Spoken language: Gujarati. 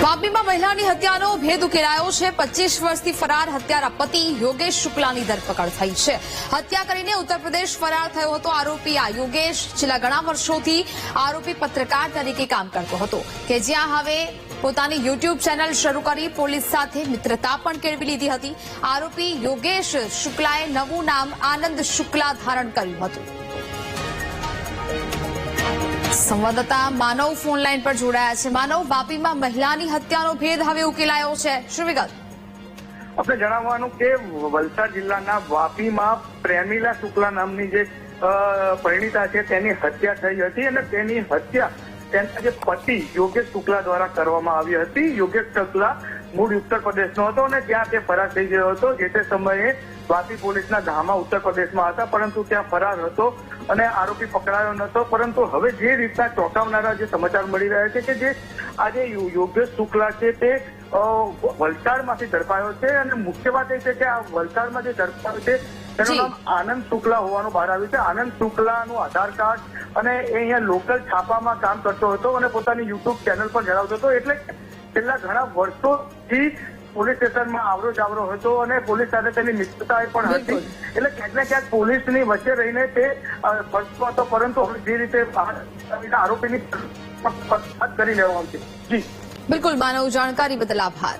વાપીમાં મહિલાની હત્યાનો ભેદ ઉકેલાયો છે। 25 વર્ષથી ફરાર હત્યારા પતિ યોગેશ શુક્લાની ધરપકડ થઈ છે। હત્યા કરીને ઉત્તર પ્રદેશ ફરાર થયો હતો આરોપી આ યોગેશ છેલ્લા ઘણા વર્ષોથી આરોપી પત્રકાર તરીકે કામ કરતો હતો કે જ્યાં હવે પોતાની યુટ્યુબ ચેનલ શરૂ કરી પોલીસ સાથે મિત્રતા પણ કેળવી લીધી હતી। આરોપી યોગેશ શુક્લાએ નવું નામ આનંદ શુક્લા ધારણ કર્યું હતું। સંવાદદાતા માનવ ફોન લાઈન પર જોડાયા છે। માનવ, વાપીમાં મહિલાની હત્યાનો ભેદ હવે ઉકેલાયો છે, શું વિગત? આપણે જણાવવાનું કે વલસાડ જિલ્લાના વાપીમાં પ્રેમિલા શુક્લા નામની જે પરિણીતા છે તેની હત્યા થઈ હતી અને તેની હત્યા તેના જે પતિ યોગેશ શુક્લા દ્વારા કરવામાં આવી હતી। યોગેશ શુક્લા મૂળ ઉત્તર પ્રદેશનો હતો અને ત્યાં તે ફરાર થઈ ગયો હતો। જે તે સમયે વાપી પોલીસના ધામા ઉત્તર પ્રદેશમાં હતા, પરંતુ ત્યાં ફરાર હતો અને આરોપી પકડાયો નહોતો। પરંતુ હવે જે રીતના ચોંકાવનારા જે સમાચાર મળી રહ્યા છે કે જે આજે યોગેશ શુક્લા છે તે વલસાડમાંથી ઝડપાયો છે અને મુખ્ય વાત એ છે કે આ વલસાડમાં જે ઝડપાયો છે તેનું નામ આનંદ શુક્લા હોવાનું બહાર આવ્યું છે। આનંદ શુક્લાનું આધાર કાર્ડ અને એ અહીંયા લોકલ છાપામાં કામ કરતો હતો અને પોતાની યુટ્યુબ ચેનલ પર ધરાવતો હતો। એટલે છેલ્લા ઘણા વર્ષોથી પોલીસ સ્ટેશનમાં આવરો જાવરો હતો અને પોલીસ સાથે તેની મિત્રતા પણ હતી। એટલે ક્યાંક ને ક્યાંક પોલીસની વચ્ચે રહીને તે ફરતો હતો, પરંતુ હવે જે રીતે આરોપીની કરી લેવામાં આવશે। જી બિલકુલ માનવ, જાણકારી બદલ આભાર।